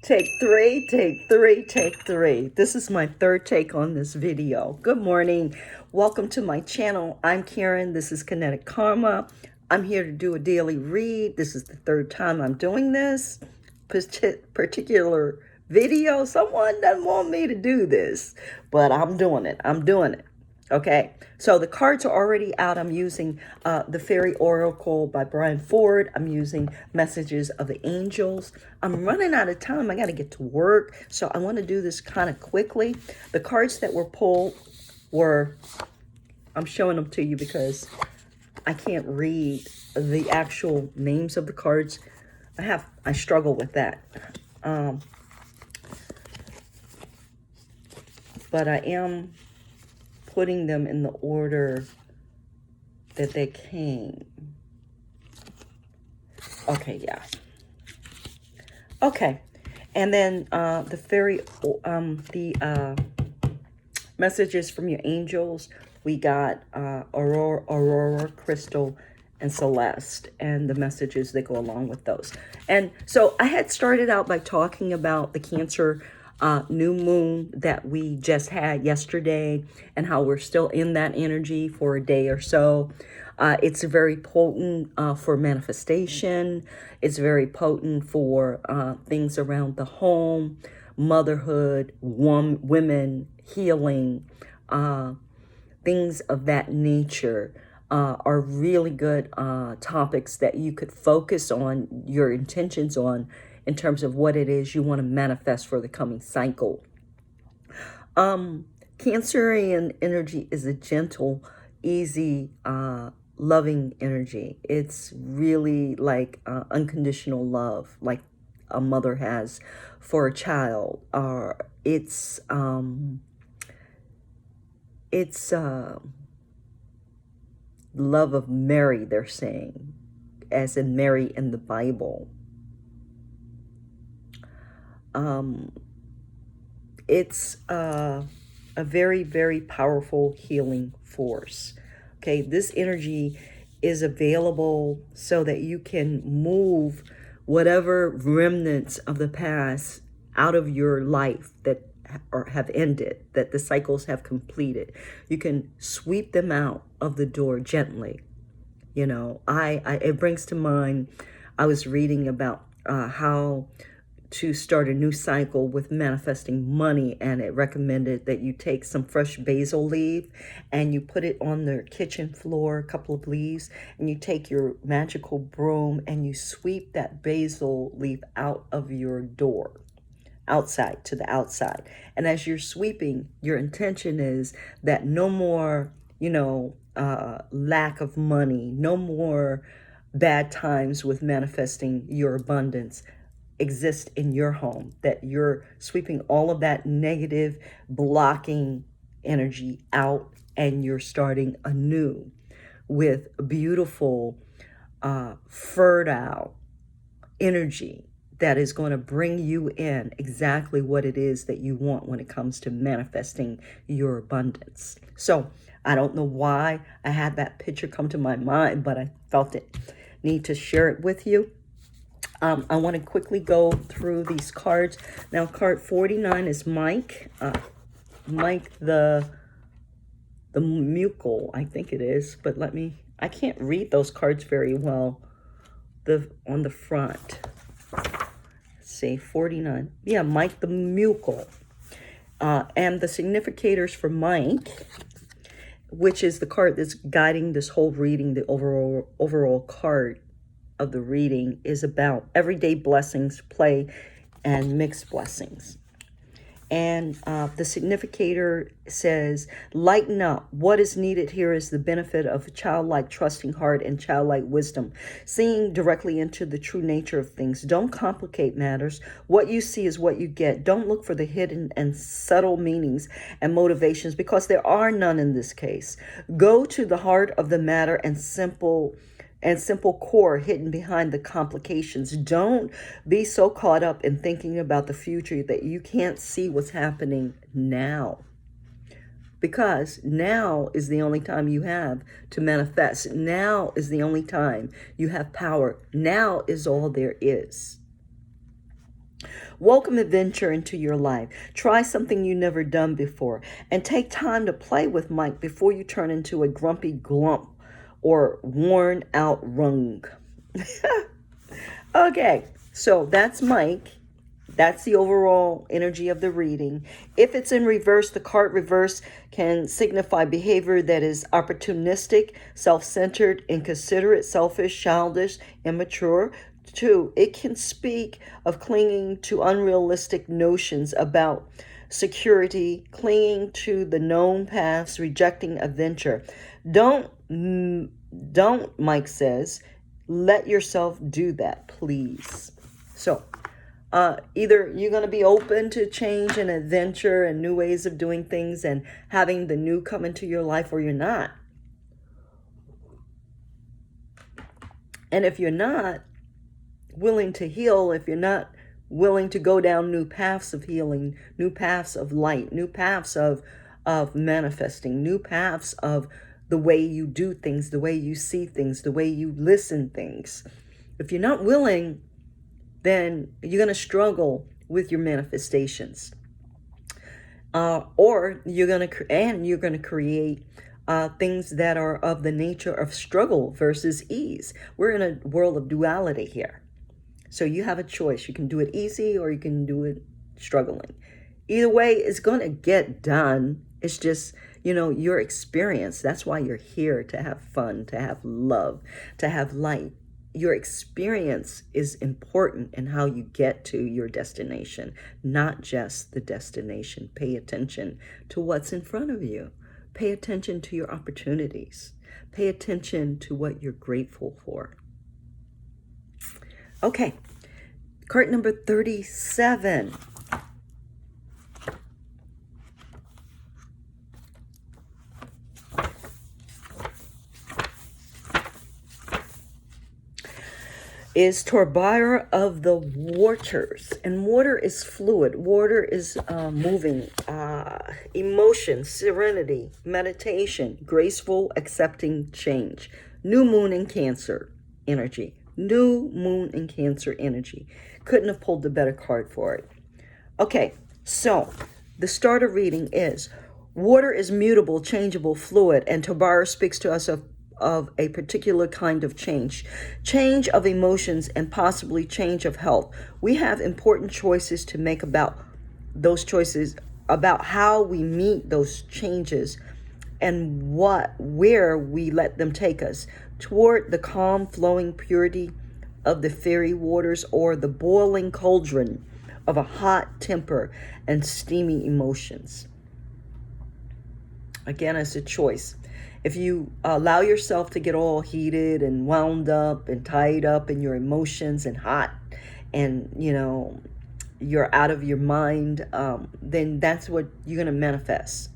Take three, take three, take three. This is my third take on this video. Good morning. Welcome to my channel. I'm Karen. This is Kinetic Karma. I'm here to do a daily read. This is the third time I'm doing this particular video. Someone doesn't want me to do this, but I'm doing it. I'm doing it. Okay, so the cards are already out. I'm using the Fairy Oracle by Brian Ford. I'm using Messages of the Angels. I'm running out of time. I got to get to work, so I want to do this kind of quickly. The cards that were pulled were, I'm showing them to you because I can't read the actual names of the cards. I struggle with that. But I am putting them in the order that they came. Okay, yeah. Okay, and then the fairy, messages from your angels. We got Aurora, Crystal, and Celeste, and the messages that go along with those. And so I had started out by talking about the Cancer new moon that we just had yesterday and how we're still in that energy for a day or so. It's very potent for manifestation. It's very potent for things around the home, motherhood, women, healing, things of that nature. Are really good topics that you could focus on your intentions on in terms of what it is you want to manifest for the coming cycle. Cancerian energy is a gentle, easy, loving energy. It's really like unconditional love, like a mother has for a child. It's love of Mary, they're saying, as in Mary in the Bible. It's a very, very powerful healing force. Okay, this energy is available so that you can move whatever remnants of the past out of your life that have ended, that the cycles have completed. You can sweep them out of the door gently. You know, it brings to mind, I was reading about how to start a new cycle with manifesting money, and it recommended that you take some fresh basil leaf and you put it on the kitchen floor, a couple of leaves, and you take your magical broom and you sweep that basil leaf out of your door, outside, to the outside. And as you're sweeping, your intention is that no more, lack of money, no more bad times with manifesting your abundance exist in your home, that you're sweeping all of that negative blocking energy out and you're starting anew with beautiful, fertile energy that is going to bring you in exactly what it is that you want when it comes to manifesting your abundance. So I don't know why I had that picture come to my mind, but I felt it need to share it with you. I want to quickly go through these cards. Now, card 49 is Mike. Mike the Mucal, I think it is. But I can't read those cards very well on the front. Let's see, 49. Yeah, Mike the Mucal. And the significators for Mike, which is the card that's guiding this whole reading, the overall card of the reading, is about everyday blessings, play, and mixed blessings. And the significator says, lighten up. What is needed here is the benefit of a childlike trusting heart and childlike wisdom, seeing directly into the true nature of things. Don't complicate matters. What you see is what you get. Don't look for the hidden and subtle meanings and motivations, because there are none in this case. Go to the heart of the matter and simple core hidden behind the complications. Don't be so caught up in thinking about the future that you can't see what's happening now. Because now is the only time you have to manifest. Now is the only time you have power. Now is all there is. Welcome adventure into your life. Try something you never done before and take time to play with Mike before you turn into a grumpy glump or worn out rung. Okay, so that's Mike. That's the overall energy of the reading. If it's in reverse, the card reverse can signify behavior that is opportunistic, self-centered, inconsiderate, selfish, childish, immature. Two, it can speak of clinging to unrealistic notions about security, clinging to the known paths, rejecting adventure. Don't, Mike says, let yourself do that, please. So, either you're going to be open to change and adventure and new ways of doing things and having the new come into your life, or you're not. And if you're not willing to heal, if you're not willing to go down new paths of healing, new paths of light, new paths of manifesting, new paths of the way you do things, the way you see things, the way you listen things. If you're not willing, then you're going to struggle with your manifestations. Or you're going to create things that are of the nature of struggle versus ease. We're in a world of duality here. So you have a choice. You can do it easy or you can do it struggling. Either way, it's going to get done. It's just, your experience. That's why you're here, to have fun, to have love, to have light. Your experience is important in how you get to your destination, not just the destination. Pay attention to what's in front of you. Pay attention to your opportunities. Pay attention to what you're grateful for. Okay, card number 37. Is Torbira of the Waters. And water is fluid. Water is moving. Emotion, serenity, meditation, graceful, accepting change. New moon in Cancer energy. New moon in Cancer energy. Couldn't have pulled a better card for it. Okay, so the starter reading is water is mutable, changeable, fluid, and Torbira speaks to us of a particular kind of change of emotions, and possibly change of health. We have important choices to make about those choices, about how we meet those changes and where we let them take us, toward the calm, flowing purity of the fairy waters, or the boiling cauldron of a hot temper and steamy emotions. Again, it's a choice. If you allow yourself to get all heated and wound up and tied up in your emotions and hot, and you're out of your mind, then that's what you're going to manifest.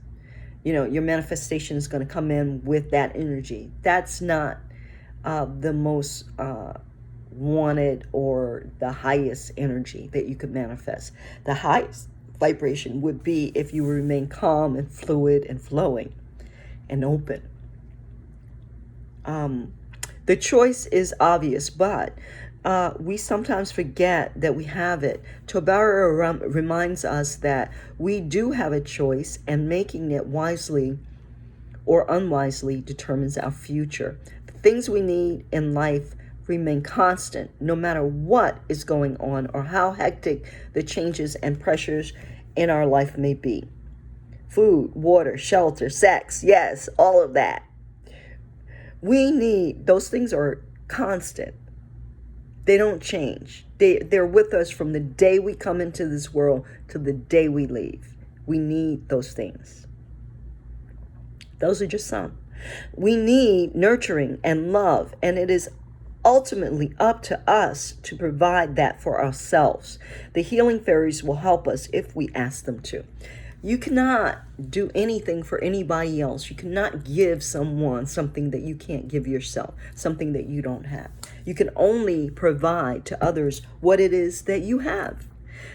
Your manifestation is going to come in with that energy. That's not the most wanted or the highest energy that you could manifest. The highest vibration would be if you remain calm and fluid and flowing and open. The choice is obvious, but we sometimes forget that we have it. Torbira reminds us that we do have a choice, and making it wisely or unwisely determines our future. The things we need in life remain constant, no matter what is going on or how hectic the changes and pressures in our life may be. Food, water, shelter, sex, yes, all of that. We need, those things are constant. They don't change. They're with us from the day we come into this world to the day we leave. We need those things. Those are just some. We need nurturing and love, and it is ultimately up to us to provide that for ourselves. The healing fairies will help us if we ask them to. You cannot do anything for anybody else. You cannot give someone something that you can't give yourself, something that you don't have. You can only provide to others what it is that you have.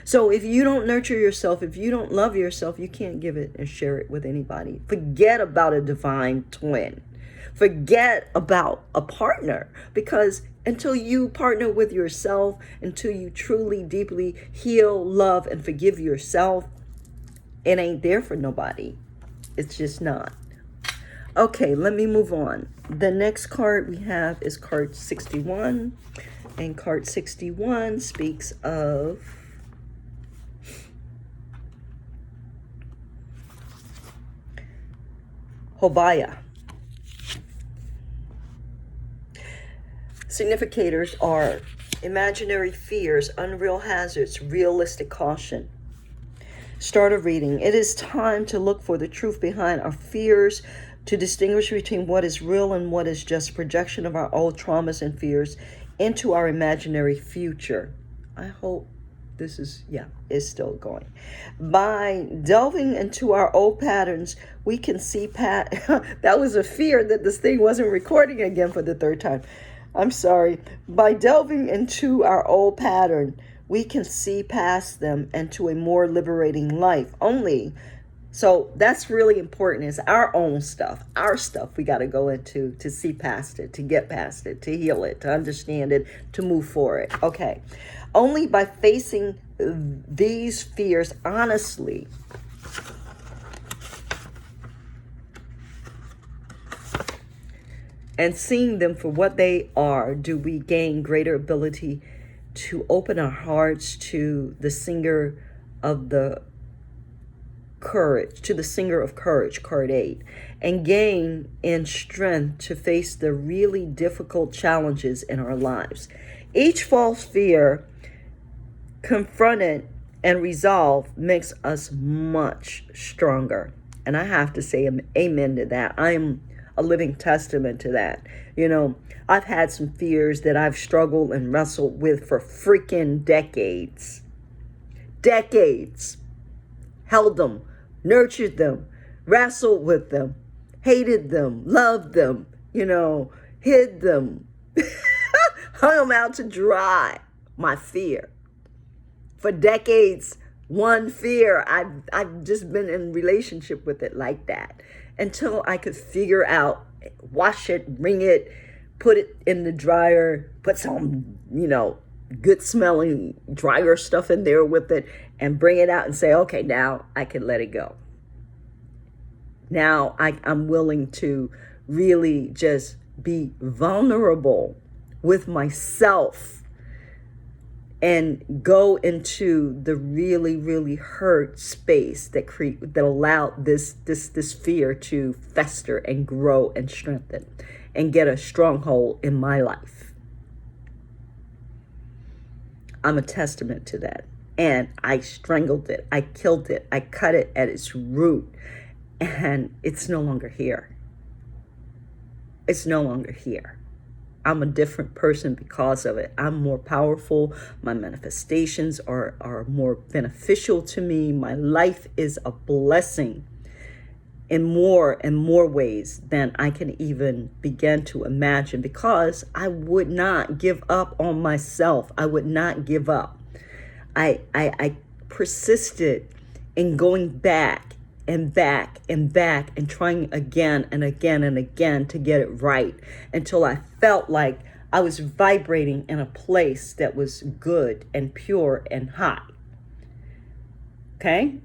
So if you don't nurture yourself, if you don't love yourself, you can't give it and share it with anybody. Forget about a divine twin. Forget about a partner, because Until you partner with yourself, until you truly, deeply heal, love, and forgive yourself, it ain't there for nobody. It's just not. Okay, let me move on. The next card we have is card 61. And card 61 speaks of Hobaya. Significators are imaginary fears, unreal hazards, realistic caution. Start a reading. It is time to look for the truth behind our fears, to distinguish between what is real and what is just projection of our old traumas and fears into our imaginary future. I hope this is still going. By delving into our old patterns, we can see that was a fear that this thing wasn't recording again for the third time. I'm sorry. By delving into our old pattern, we can see past them and to a more liberating life. So that's really important, is our own stuff, we got to go into to see past it, to get past it, to heal it, to understand it, to move forward. Okay. Only by facing these fears honestly and seeing them for what they are do we gain greater ability to open our hearts to the singer of courage, card 8, and gain in strength to face the really difficult challenges in our lives. Each false fear confronted and resolved makes us much stronger. And I have to say amen to that. I'm a living testament to that. I've had some fears that I've struggled and wrestled with for freaking decades. Held them, nurtured them, wrestled with them, hated them, loved them, hid them, hung them out to dry. My fear. For decades, one fear, I've just been in relationship with it like that until I could figure out, wash it, wring it, put it in the dryer, put some, good smelling dryer stuff in there with it, and bring it out and say, okay, now I can let it go. Now I'm willing to really just be vulnerable with myself and go into the really, really hurt space that allowed this fear to fester and grow and strengthen and get a stronghold in my life. I'm a testament to that. And I strangled it. I killed it. I cut it at its root. And it's no longer here. It's no longer here. I'm a different person because of it. I'm more powerful. My manifestations are more beneficial to me. My life is a blessing in more and more ways than I can even begin to imagine, because I would not give up on myself. I would not give up. I persisted in going back and back and back and trying again and again and again to get it right until I felt like I was vibrating in a place that was good and pure and hot. Okay?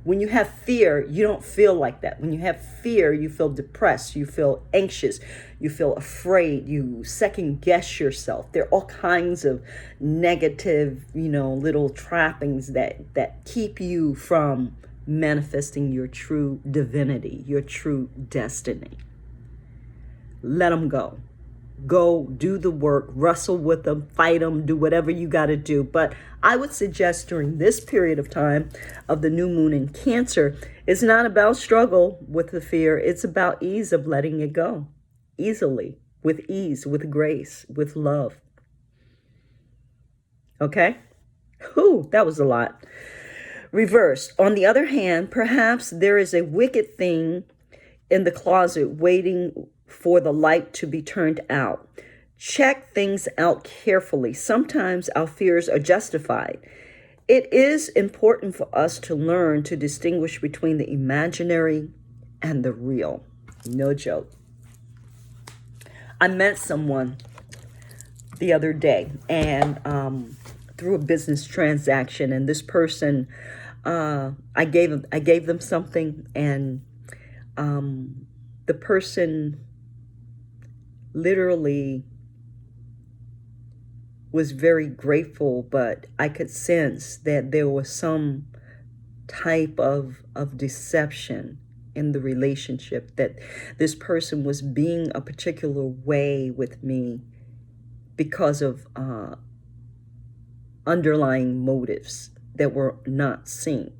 When you have fear, you don't feel like that. When you have fear, you feel depressed, you feel anxious, you feel afraid, you second guess yourself. There are all kinds of negative, little trappings that keep you from manifesting your true divinity, your true destiny. Let them go. Go do the work, wrestle with them, fight them, do whatever you got to do. But I would suggest during this period of time of the new moon in Cancer, it's not about struggle with the fear. It's about ease of letting it go. Easily, with ease, with grace, with love. Okay? Whew, that was a lot. Reversed. On the other hand, perhaps there is a wicked thing in the closet waiting for the light to be turned out. Check things out carefully. Sometimes our fears are justified. It is important for us to learn to distinguish between the imaginary and the real. No joke. I met someone the other day, and through a business transaction, and this person, I gave them something, and the person literally was very grateful, but I could sense that there was some type of deception in the relationship, that this person was being a particular way with me because of underlying motives that were not seen.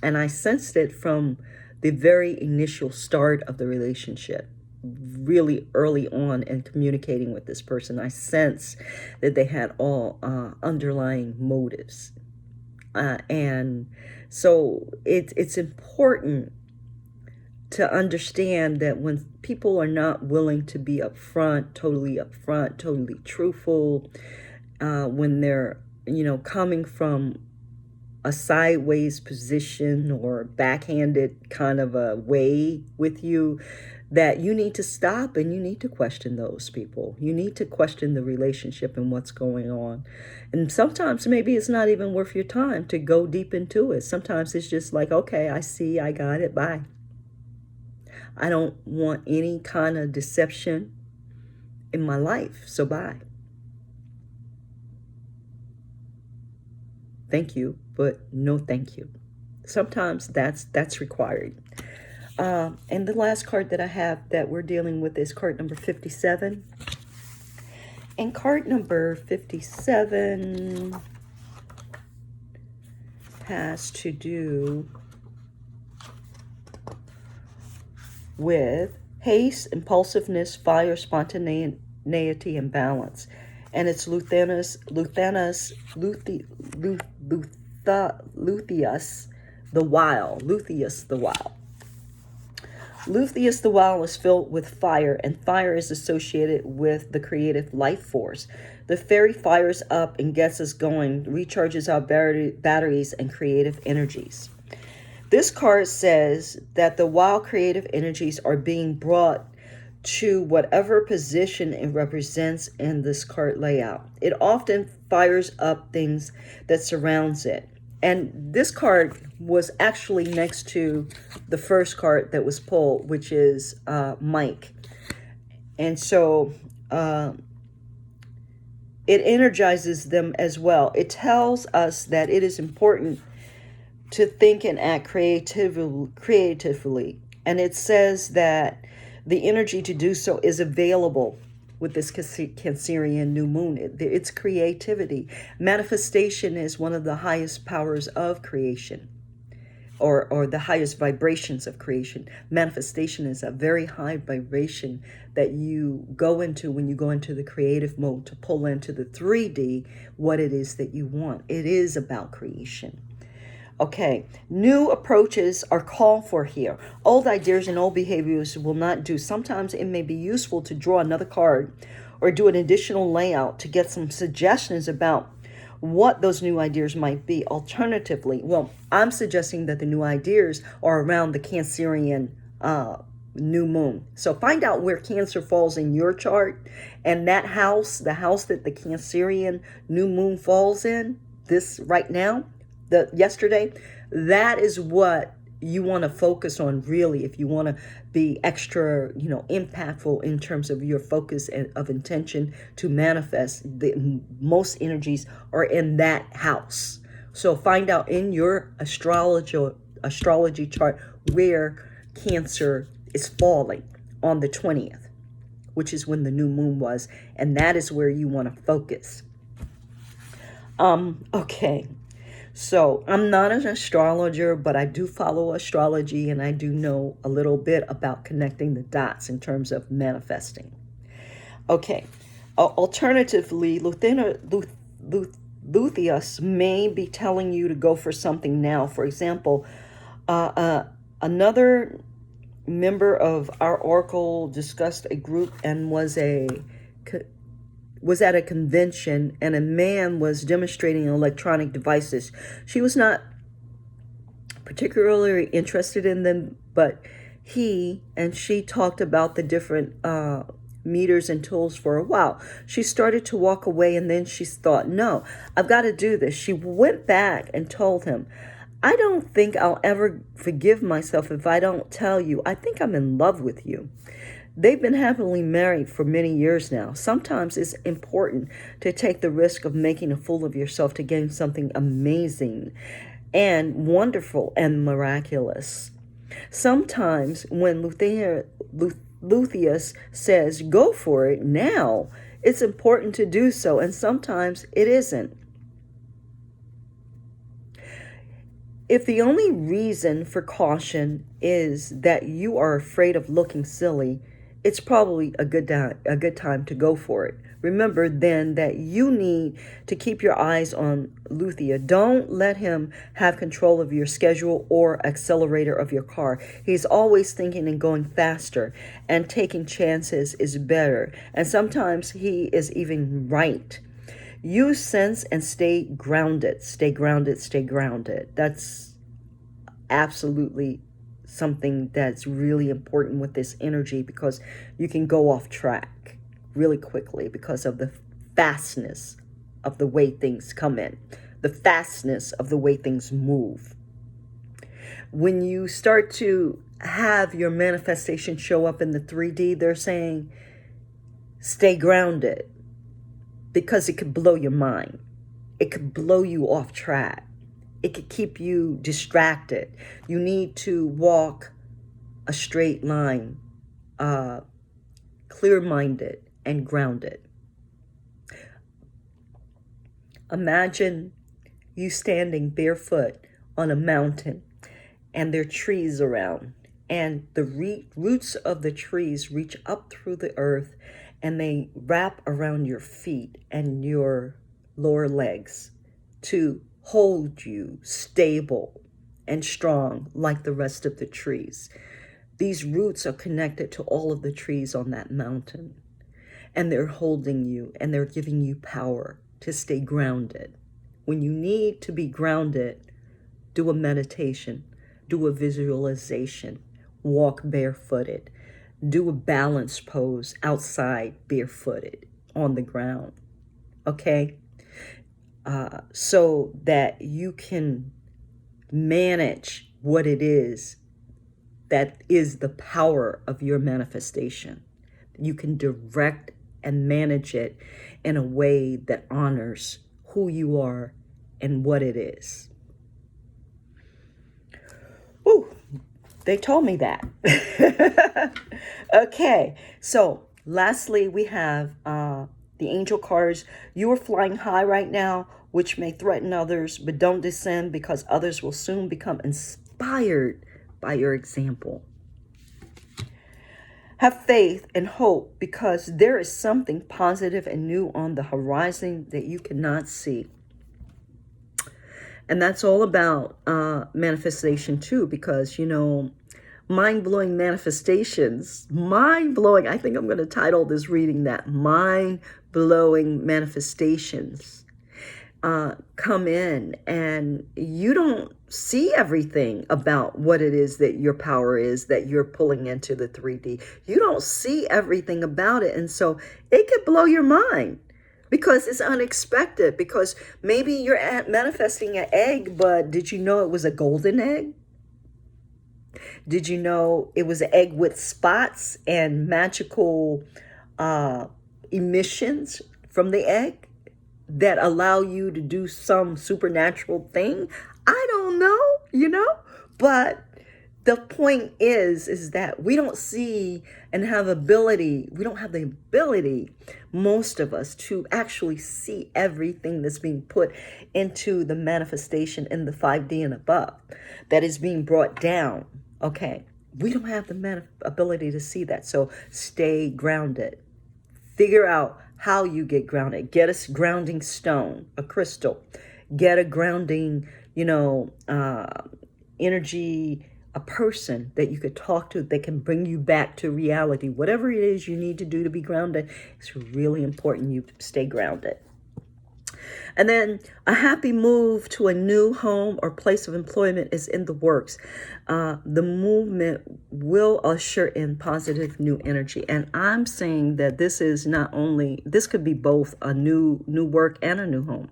And I sensed it from the very initial start of the relationship, really early on in communicating with this person. I sense that they had all underlying motives. And so it's important to understand that when people are not willing to be upfront, totally truthful, when they're, coming from a sideways position or backhanded kind of a way with you, that you need to stop and you need to question those people. You need to question the relationship and what's going on. And sometimes maybe it's not even worth your time to go deep into it. Sometimes it's just like, okay, I see, I got it, bye. I don't want any kind of deception in my life, so bye. Thank you, but no thank you. Sometimes that's required. And the last card that I have that we're dealing with is card number 57. And card number 57 has to do with haste, impulsiveness, fire, spontaneity, and balance. And it's Lutheus the Wild. Lutheus the Wild is filled with fire, and fire is associated with the creative life force. The fairy fires up and gets us going, recharges our batteries and creative energies. This card says that the wild creative energies are being brought to whatever position it represents in this card layout. It often fires up things that surrounds it. And this card was actually next to the first card that was pulled, which is Mike. And so it energizes them as well. It tells us that it is important to think and act creatively. And it says that the energy to do so is available with this Cancerian new moon. It's creativity. Manifestation is one of the highest powers of creation, or the highest vibrations of creation. Manifestation is a very high vibration that you go into when you go into the creative mode to pull into the 3D what it is that you want. It is about creation. Okay, new approaches are called for here. Old ideas and old behaviors will not do. Sometimes it may be useful to draw another card or do an additional layout to get some suggestions about what those new ideas might be. Alternatively, well, I'm suggesting that the new ideas are around the Cancerian new moon. So find out where Cancer falls in your chart, and that house, the house that the Cancerian new moon falls in, this right now, yesterday, that is what you want to focus on, really, if you want to be extra, impactful in terms of your focus and of intention to manifest. The most energies are in that house. So find out in your astrology chart where Cancer is falling on the 20th, which is when the new moon was, and that is where you want to focus. Okay. So I'm not an astrologer, but I do follow astrology, and I do know a little bit about connecting the dots in terms of manifesting. Okay. Alternatively, Lutheus may be telling you to go for something now. For example, another member of our oracle discussed a group and was at a convention, and a man was demonstrating electronic devices. She was not particularly interested in them, but he and she talked about the different meters and tools for a while. She started to walk away, and then she thought, no, I've got to do this. She went back and told him, I don't think I'll ever forgive myself if I don't tell you. I think I'm in love with you. They've been happily married for many years now. Sometimes it's important to take the risk of making a fool of yourself to gain something amazing and wonderful and miraculous. Sometimes when Lutheus says, go for it now, it's important to do so, and sometimes it isn't. If the only reason for caution is that you are afraid of looking silly, it's probably a good time to go for it. Remember then that you need to keep your eyes on Luthia. Don't let him have control of your schedule or accelerator of your car. He's always thinking and going faster, and taking chances is better. And sometimes he is even right. Use sense and stay grounded. Stay grounded, stay grounded. That's absolutely something that's really important with this energy, because you can go off track really quickly because of the fastness of the way things come in, the fastness of the way things move. When you start to have your manifestation show up in the 3D, they're saying, stay grounded, because it could blow your mind. It could blow you off track. It could keep you distracted. You need to walk a straight line, clear-minded and grounded. Imagine you standing barefoot on a mountain, and there are trees around, and the roots of the trees reach up through the earth, and they wrap around your feet and your lower legs to hold you stable and strong like the rest of the trees. These roots are connected to all of the trees on that mountain, and they're holding you, and they're giving you power to stay grounded. When you need to be grounded, do a meditation, do a visualization, walk barefooted, do a balance pose outside barefooted on the ground, okay? So that you can manage what it is that is the power of your manifestation. You can direct and manage it in a way that honors who you are and what it is. Ooh, they told me that. Okay, so lastly, we have the angel cards. You are flying high right now, which may threaten others, but don't descend, because others will soon become inspired by your example. Have faith and hope, because there is something positive and new on the horizon that you cannot see. And that's all about manifestation too, because, mind-blowing manifestations, mind-blowing, I think I'm going to title this reading that, mind-blowing manifestations come in, and you don't see everything about what it is that your power is that you're pulling into the 3D. You don't see everything about it, and so it could blow your mind because it's unexpected, because maybe you're manifesting an egg, but did you know it was a golden egg? Did you know it was an egg with spots and magical emissions from the egg that allow you to do some supernatural thing? I don't know, but the point is that we don't see and have we don't have the ability, most of us, to actually see everything that's being put into the manifestation in the 5D and above that is being brought down. Okay, we don't have the ability to see that. So stay grounded. Figure out how you get grounded. Get a grounding stone, a crystal. Get a grounding, energy, a person that you could talk to that can bring you back to reality. Whatever it is you need to do to be grounded, it's really important you stay grounded. And then a happy move to a new home or place of employment is in the works. The movement will usher in positive new energy. And I'm saying that this is not only, this could be both a new work and a new home.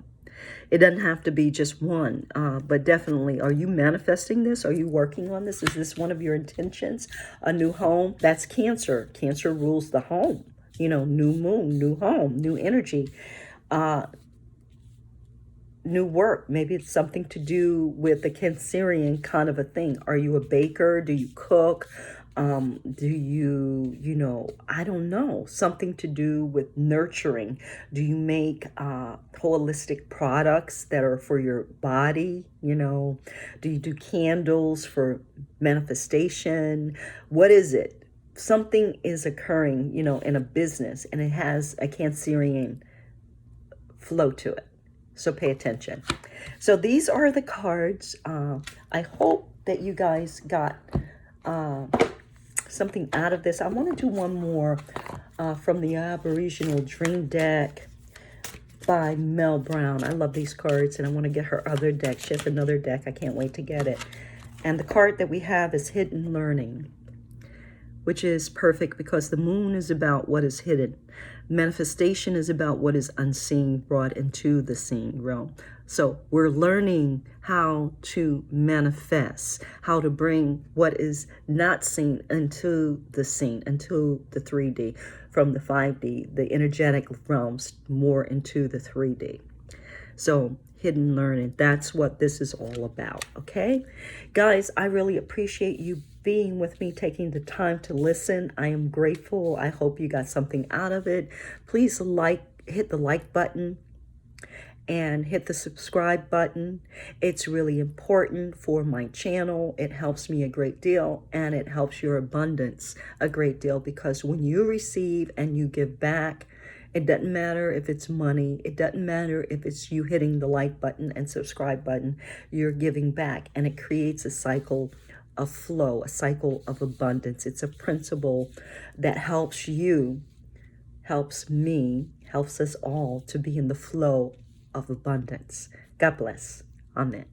It doesn't have to be just one, but definitely, are you manifesting this? Are you working on this? Is this one of your intentions? A new home? That's Cancer. Cancer rules the home. You know, new moon, new home, new energy, new work. Maybe it's something to do with the Cancerian kind of a thing. Are you a baker? Do you cook? Do you, I don't know, something to do with nurturing? Do you make holistic products that are for your body? Do you do candles for manifestation? What is it? Something is occurring, in a business, and it has a Cancerian flow to it. So pay attention. So these are the cards. I hope that you guys got something out of this. I want to do one more from the Aboriginal Dream Deck by Mel Brown. I love these cards, and I want to get her other deck. She has another deck. I can't wait to get it. And the card that we have is Hidden Learning, which is perfect because the moon is about what is hidden. Manifestation is about what is unseen, brought into the seen realm. So we're learning how to manifest, how to bring what is not seen into the seen, into the 3D, from the 5D, the energetic realms, more into the 3D. So hidden learning, that's what this is all about, okay? Guys, I really appreciate you being with me, taking the time to listen. I am grateful. I hope you got something out of it. Please hit the like button and hit the subscribe button. It's really important for my channel. It helps me a great deal, and it helps your abundance a great deal, because when you receive and you give back, it doesn't matter if it's money. It doesn't matter if it's you hitting the like button and subscribe button. You're giving back, and it creates a cycle of flow, a cycle of abundance. It's a principle that helps you, helps me, helps us all to be in the flow of abundance. God bless. Amen.